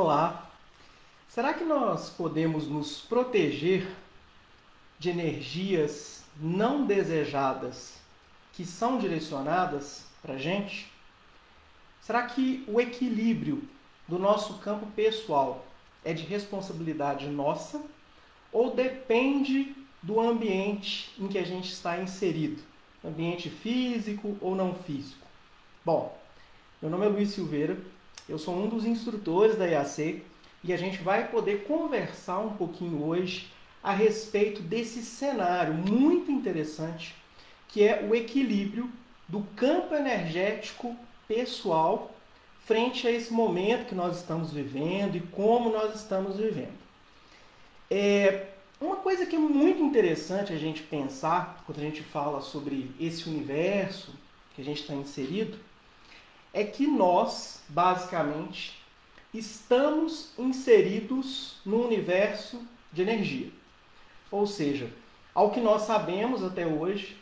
Olá! Será que nós podemos nos proteger de energias não desejadas que são direcionadas para a gente? Será que o equilíbrio do nosso campo pessoal é de responsabilidade nossa ou depende do ambiente em que a gente está inserido? Ambiente físico ou não físico? Bom, meu nome é Luiz Silveira, eu sou um dos instrutores da IAC e a gente vai poder conversar um pouquinho hoje a respeito desse cenário muito interessante que é o equilíbrio do campo energético pessoal frente a esse momento que nós estamos vivendo e como nós estamos vivendo. Uma coisa que é muito interessante a gente pensar quando a gente fala sobre esse universo que a gente está inserido é que nós, basicamente, estamos inseridos no universo de energia. Ou seja, ao que nós sabemos até hoje,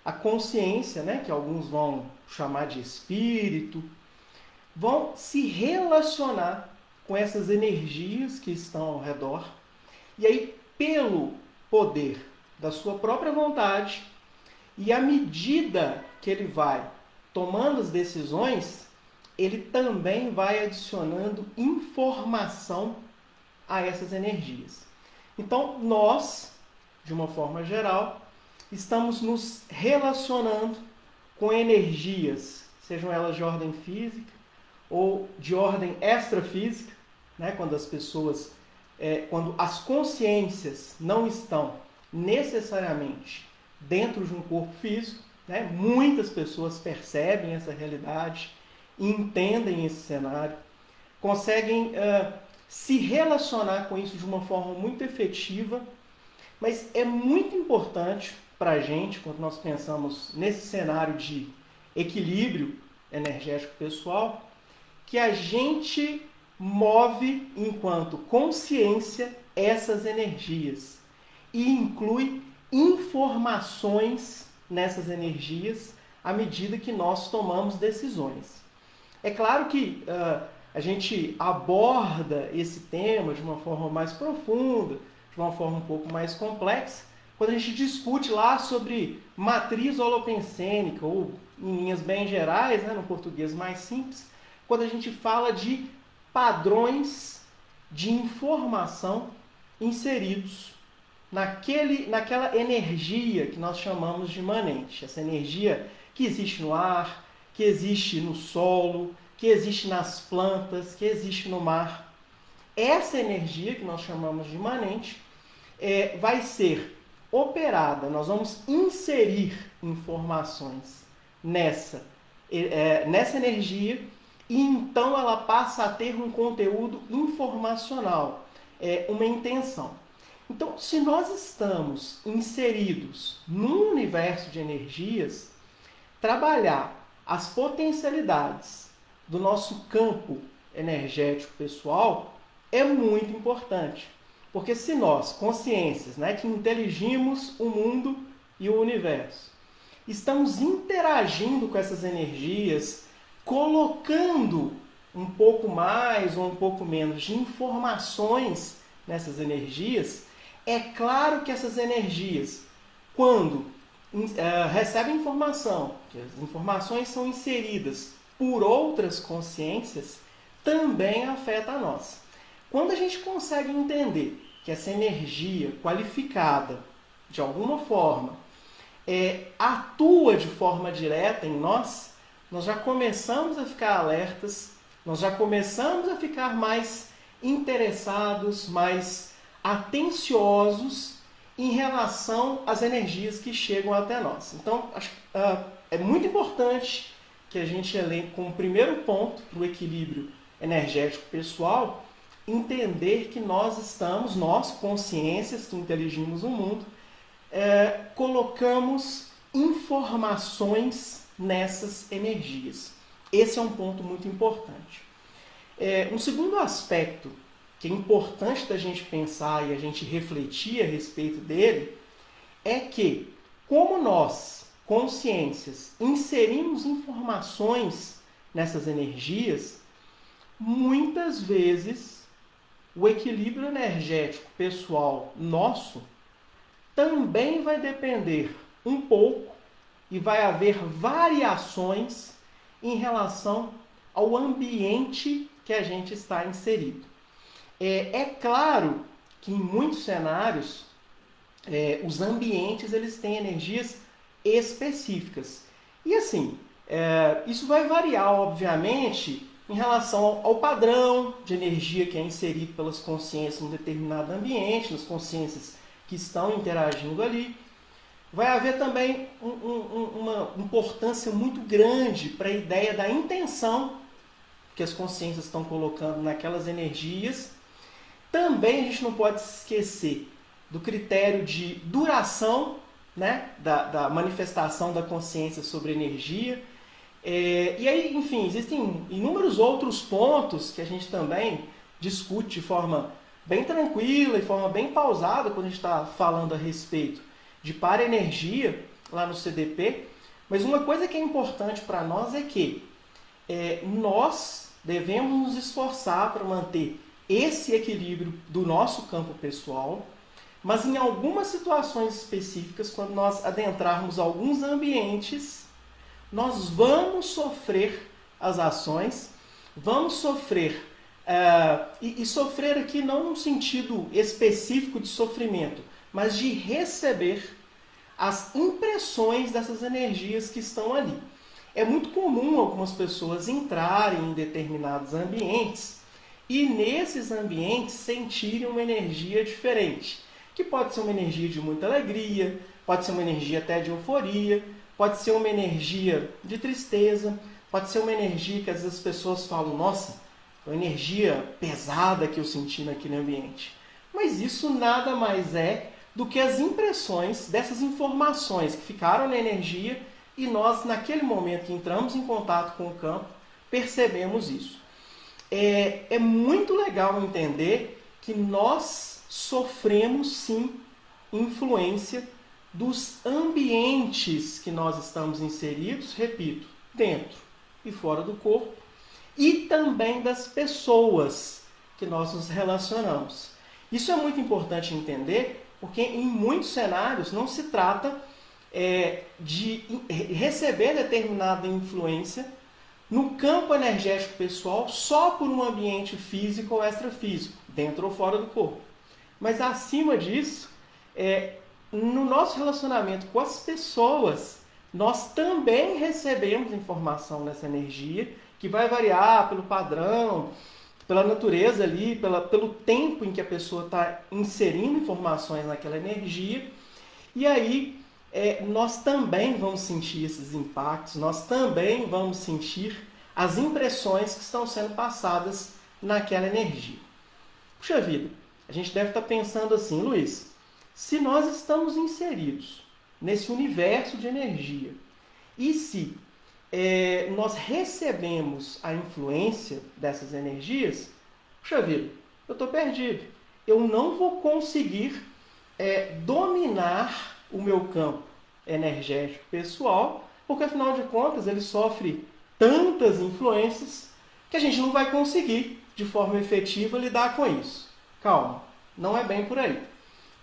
a consciência, que alguns vão chamar de espírito, vão se relacionar com essas energias que estão ao redor. E aí, pelo poder da sua própria vontade, e à medida que ele vai tomando as decisões, ele também vai adicionando informação a essas energias. Então, nós, de uma forma geral, estamos nos relacionando com energias, sejam elas de ordem física ou de ordem extrafísica, quando as pessoas, quando as consciências não estão necessariamente dentro de um corpo físico, muitas pessoas percebem essa realidade, entendem esse cenário, conseguem se relacionar com isso de uma forma muito efetiva, mas é muito importante para a gente, quando nós pensamos nesse cenário de equilíbrio energético pessoal, que a gente move enquanto consciência essas energias e inclui informações nessas energias à medida que nós tomamos decisões. É claro que a gente aborda esse tema de uma forma mais profunda, de uma forma um pouco mais complexa, quando a gente discute lá sobre matriz holopensênica, ou em linhas bem gerais, no português mais simples, quando a gente fala de padrões de informação inseridos naquela energia que nós chamamos de imanente. Essa energia que existe no ar, que existe no solo, que existe nas plantas, que existe no mar. Essa energia que nós chamamos de imanente vai ser operada, nós vamos inserir informações nessa energia e então ela passa a ter um conteúdo informacional, uma intenção. Então, se nós estamos inseridos num universo de energias, trabalhar as potencialidades do nosso campo energético pessoal é muito importante. Porque se nós, consciências, que inteligimos o mundo e o universo, estamos interagindo com essas energias, colocando um pouco mais ou um pouco menos de informações nessas energias, é claro que essas energias, quando recebem informação, que as informações são inseridas por outras consciências, também afeta a nós. Quando a gente consegue entender que essa energia qualificada, de alguma forma, atua de forma direta em nós, nós já começamos a ficar alertas, nós já começamos a ficar mais interessados, mais atenciosos em relação às energias que chegam até nós. Então, acho que é muito importante que a gente elenque como primeiro ponto para o equilíbrio energético pessoal, entender que nós estamos, nós, consciências que inteligimos o mundo, colocamos informações nessas energias. Esse é um ponto muito importante. Um segundo aspecto que é importante da gente pensar e a gente refletir a respeito dele é que, como nós, consciências, inserimos informações nessas energias, muitas vezes o equilíbrio energético pessoal nosso também vai depender um pouco e vai haver variações em relação ao ambiente que a gente está inserido. É claro que em muitos cenários os ambientes eles têm energias específicas. E assim, isso vai variar, obviamente, em relação ao padrão de energia que é inserido pelas consciências em um determinado ambiente, nas consciências que estão interagindo ali. Vai haver também uma importância muito grande para a ideia da intenção que as consciências estão colocando naquelas energias. Também a gente não pode se esquecer do critério de duração, né, da manifestação da consciência sobre a energia. E aí, enfim, existem inúmeros outros pontos que a gente também discute de forma bem tranquila e forma bem pausada quando a gente está falando a respeito de paraenergia lá no CDP. Mas uma coisa que é importante para nós é que nós devemos nos esforçar para manter esse equilíbrio do nosso campo pessoal, mas em algumas situações específicas, quando nós adentrarmos alguns ambientes, nós vamos sofrer as ações, vamos sofrer, e sofrer aqui não num sentido específico de sofrimento, mas de receber as impressões dessas energias que estão ali. É muito comum algumas pessoas entrarem em determinados ambientes e nesses ambientes sentirem uma energia diferente, que pode ser uma energia de muita alegria, pode ser uma energia até de euforia, pode ser uma energia de tristeza, pode ser uma energia que às vezes as pessoas falam, nossa, uma energia pesada que eu senti naquele ambiente. Mas isso nada mais é do que as impressões dessas informações que ficaram na energia e nós, naquele momento que entramos em contato com o campo, percebemos isso. É muito legal entender que nós sofremos, sim, influência dos ambientes que nós estamos inseridos, repito, dentro e fora do corpo, e também das pessoas que nós nos relacionamos. Isso é muito importante entender, porque em muitos cenários não se trata de receber determinada influência no campo energético pessoal só por um ambiente físico ou extrafísico, dentro ou fora do corpo. Mas acima disso, no nosso relacionamento com as pessoas, nós também recebemos informação nessa energia, que vai variar pelo padrão, pela natureza ali, pelo tempo em que a pessoa está inserindo informações naquela energia. E aí nós também vamos sentir esses impactos, nós também vamos sentir as impressões que estão sendo passadas naquela energia. Puxa vida, a gente deve estar pensando assim, Luiz, se nós estamos inseridos nesse universo de energia e se nós recebemos a influência dessas energias, puxa vida, eu estou perdido. Eu não vou conseguir dominar o meu campo energético pessoal, porque afinal de contas ele sofre tantas influências que a gente não vai conseguir de forma efetiva lidar com isso. Calma, não é bem por aí.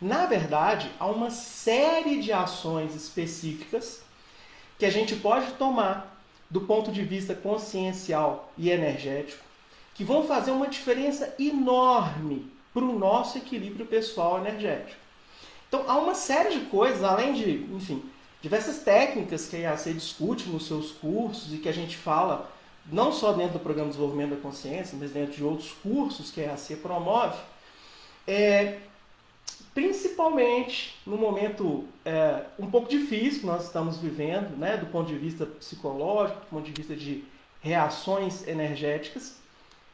Na verdade, há uma série de ações específicas que a gente pode tomar do ponto de vista consciencial e energético, que vão fazer uma diferença enorme para o nosso equilíbrio pessoal energético. Então, há uma série de coisas, além de, enfim, diversas técnicas que a IAC discute nos seus cursos e que a gente fala não só dentro do Programa de Desenvolvimento da Consciência, mas dentro de outros cursos que a IAC promove, principalmente no momento um pouco difícil que nós estamos vivendo, né, do ponto de vista psicológico, do ponto de vista de reações energéticas,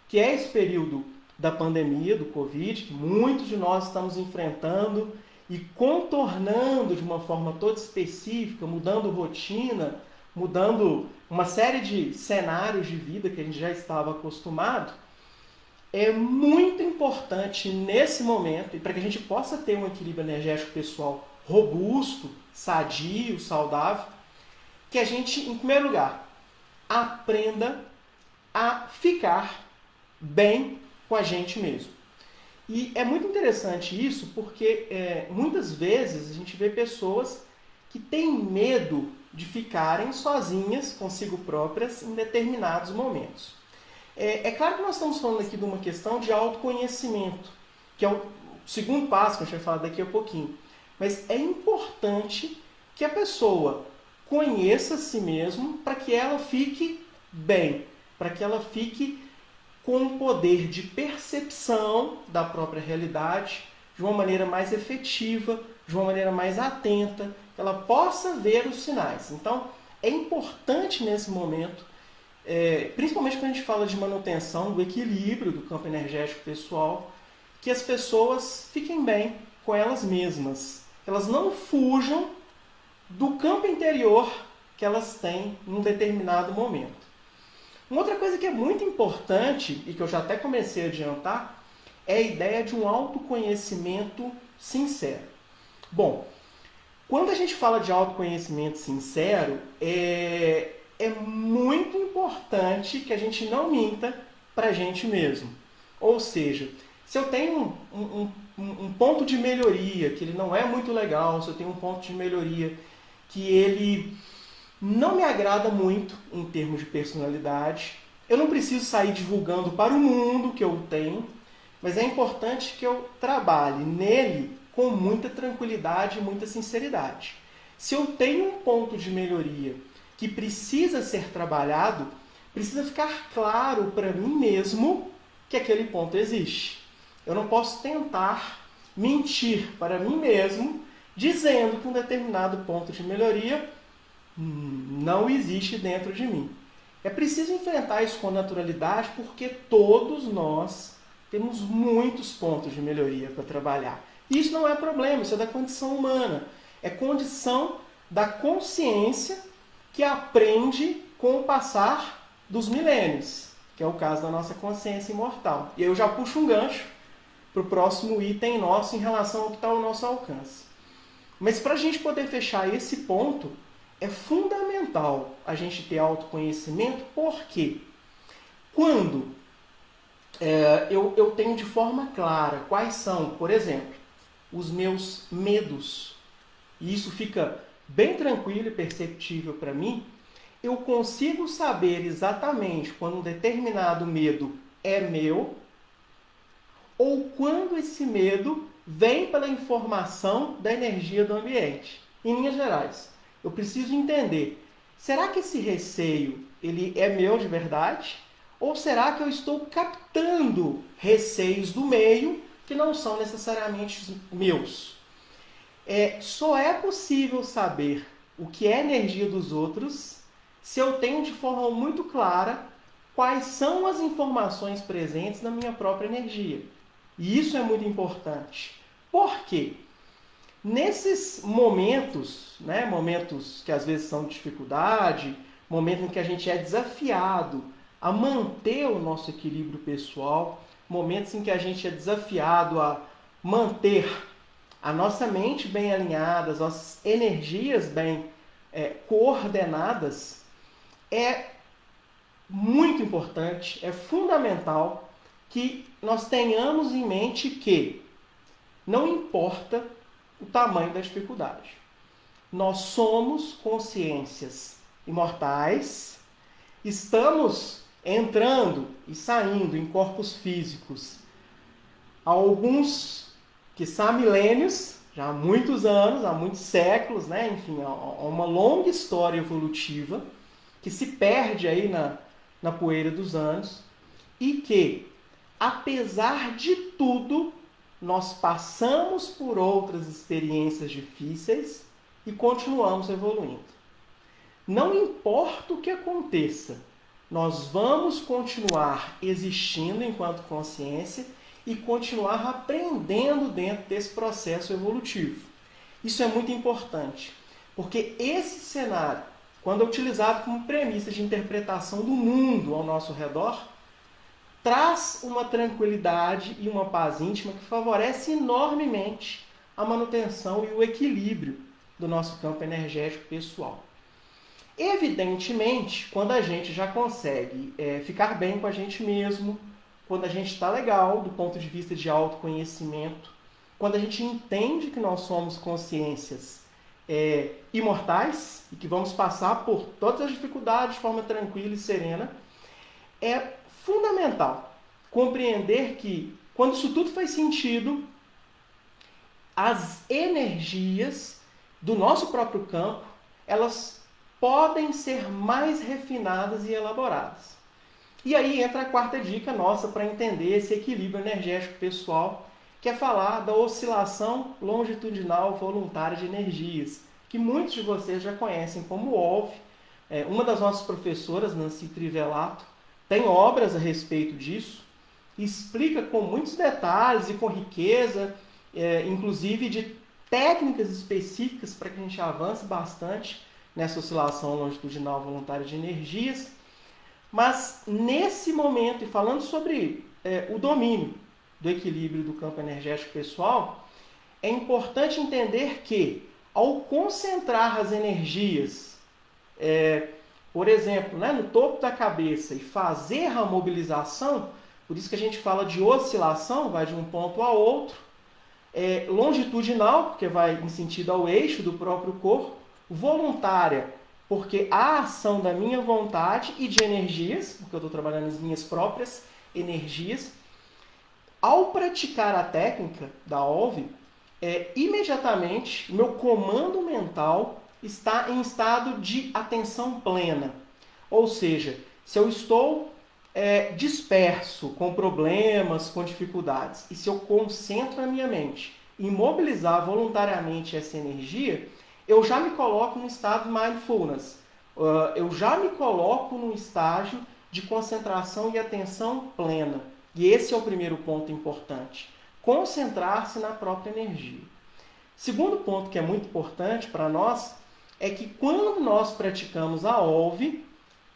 que é esse período da pandemia, do Covid, que muitos de nós estamos enfrentando e contornando de uma forma toda específica, mudando rotina, mudando uma série de cenários de vida que a gente já estava acostumado. É muito importante nesse momento, e para que a gente possa ter um equilíbrio energético pessoal robusto, sadio, saudável, que a gente, em primeiro lugar, aprenda a ficar bem com a gente mesmo. E é muito interessante isso porque muitas vezes a gente vê pessoas que têm medo de ficarem sozinhas consigo próprias em determinados momentos. É claro que nós estamos falando aqui de uma questão de autoconhecimento, que é o segundo passo que a gente vai falar daqui a pouquinho. Mas é importante que a pessoa conheça a si mesma para que ela fique bem, para que ela fique com um poder de percepção da própria realidade de uma maneira mais efetiva, de uma maneira mais atenta, que ela possa ver os sinais. Então, é importante nesse momento, principalmente quando a gente fala de manutenção do equilíbrio do campo energético pessoal, que as pessoas fiquem bem com elas mesmas, que elas não fujam do campo interior que elas têm em um determinado momento. Uma outra coisa que é muito importante, e que eu já até comecei a adiantar, é a ideia de um autoconhecimento sincero. Bom, quando a gente fala de autoconhecimento sincero, é muito importante que a gente não minta para a gente mesmo. Ou seja, se eu tenho um ponto de melhoria que ele não é muito legal, se eu tenho um ponto de melhoria que ele não me agrada muito em termos de personalidade, eu não preciso sair divulgando para o mundo que eu tenho, mas é importante que eu trabalhe nele com muita tranquilidade e muita sinceridade. Se eu tenho um ponto de melhoria que precisa ser trabalhado, precisa ficar claro para mim mesmo que aquele ponto existe. Eu não posso tentar mentir para mim mesmo dizendo que um determinado ponto de melhoria não existe dentro de mim. É preciso enfrentar isso com naturalidade porque todos nós temos muitos pontos de melhoria para trabalhar. E isso não é problema, isso é da condição humana. É condição da consciência que aprende com o passar dos milênios, que é o caso da nossa consciência imortal. E aí eu já puxo um gancho para o próximo item nosso em relação ao que está ao nosso alcance. Mas para a gente poder fechar esse ponto, é fundamental a gente ter autoconhecimento, porque quando eu tenho de forma clara quais são, por exemplo, os meus medos, e isso fica bem tranquilo e perceptível para mim, eu consigo saber exatamente quando um determinado medo é meu ou quando esse medo vem pela informação da energia do ambiente. Em linhas gerais, eu preciso entender, será que esse receio ele é meu de verdade? Ou será que eu estou captando receios do meio que não são necessariamente meus? Só é possível saber o que é energia dos outros se eu tenho de forma muito clara quais são as informações presentes na minha própria energia. E isso é muito importante. Por quê? Nesses momentos, momentos que às vezes são de dificuldade, momentos em que a gente é desafiado a manter o nosso equilíbrio pessoal, momentos em que a gente é desafiado a manter a nossa mente bem alinhada, as nossas energias bem coordenadas, é muito importante, é fundamental que nós tenhamos em mente que não importa o tamanho da dificuldade. Nós somos consciências imortais, estamos entrando e saindo em corpos físicos há alguns, quiçá milênios, já há muitos anos, há muitos séculos, enfim, há uma longa história evolutiva que se perde aí na poeira dos anos e que, apesar de tudo, nós passamos por outras experiências difíceis e continuamos evoluindo. Não importa o que aconteça, nós vamos continuar existindo enquanto consciência e continuar aprendendo dentro desse processo evolutivo. Isso é muito importante, porque esse cenário, quando é utilizado como premissa de interpretação do mundo ao nosso redor, traz uma tranquilidade e uma paz íntima que favorece enormemente a manutenção e o equilíbrio do nosso campo energético pessoal. Evidentemente, quando a gente já consegue ficar bem com a gente mesmo, quando a gente está legal do ponto de vista de autoconhecimento, quando a gente entende que nós somos consciências imortais e que vamos passar por todas as dificuldades de forma tranquila e serena, é fundamental compreender que, quando isso tudo faz sentido, as energias do nosso próprio campo, elas podem ser mais refinadas e elaboradas. E aí entra a quarta dica nossa para entender esse equilíbrio energético pessoal, que é falar da oscilação longitudinal voluntária de energias, que muitos de vocês já conhecem como OLV. Uma das nossas professoras, Nancy Trivelato, tem obras a respeito disso, explica com muitos detalhes e com riqueza, inclusive de técnicas específicas para que a gente avance bastante nessa oscilação longitudinal voluntária de energias. Mas nesse momento, e falando sobre o domínio do equilíbrio do campo energético pessoal, é importante entender que, ao concentrar as energias, por exemplo, no topo da cabeça e fazer a mobilização, por isso que a gente fala de oscilação, vai de um ponto a outro, longitudinal, porque vai em sentido ao eixo do próprio corpo, voluntária, porque a ação da minha vontade e de energias, porque eu estou trabalhando as minhas próprias energias. Ao praticar a técnica da OLV, imediatamente meu comando mental está em estado de atenção plena. Ou seja, se eu estou disperso, com problemas, com dificuldades, e se eu concentro a minha mente em mobilizar voluntariamente essa energia, eu já me coloco no estado de mindfulness. Eu já me coloco no estágio de concentração e atenção plena. E esse é o primeiro ponto importante. Concentrar-se na própria energia. Segundo ponto que é muito importante para nós é que quando nós praticamos a OLV,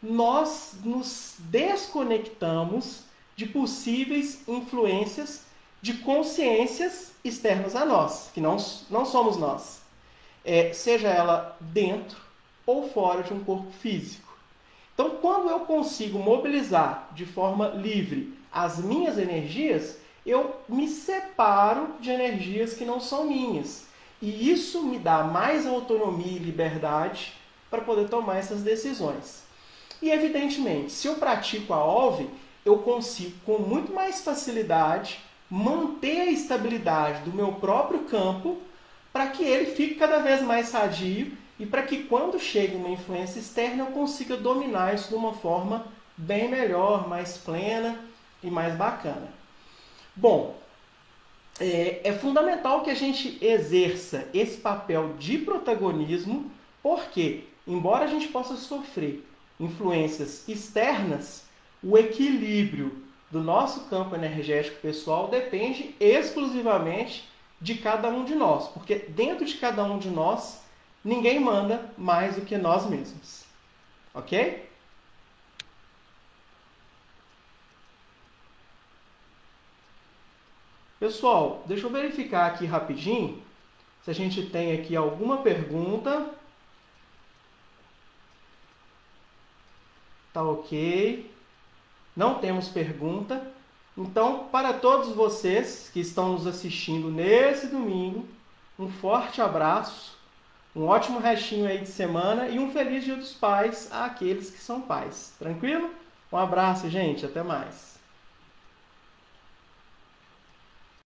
nós nos desconectamos de possíveis influências de consciências externas a nós, que não somos nós. Seja ela dentro ou fora de um corpo físico. Então, quando eu consigo mobilizar de forma livre as minhas energias, eu me separo de energias que não são minhas. E isso me dá mais autonomia e liberdade para poder tomar essas decisões. E, evidentemente, se eu pratico a OLV, eu consigo, com muito mais facilidade, manter a estabilidade do meu próprio campo para que ele fique cada vez mais sadio e para que, quando chegue uma influência externa, eu consiga dominar isso de uma forma bem melhor, mais plena e mais bacana. Bom, é fundamental que a gente exerça esse papel de protagonismo, porque, embora a gente possa sofrer influências externas, o equilíbrio do nosso campo energético pessoal depende exclusivamente de cada um de nós, porque dentro de cada um de nós, ninguém manda mais do que nós mesmos. Ok? Pessoal, deixa eu verificar aqui rapidinho se a gente tem aqui alguma pergunta. Tá ok. Não temos pergunta. Então, para todos vocês que estão nos assistindo nesse domingo, um forte abraço, um ótimo restinho aí de semana e um feliz Dia dos Pais àqueles que são pais. Tranquilo? Um abraço, gente. Até mais.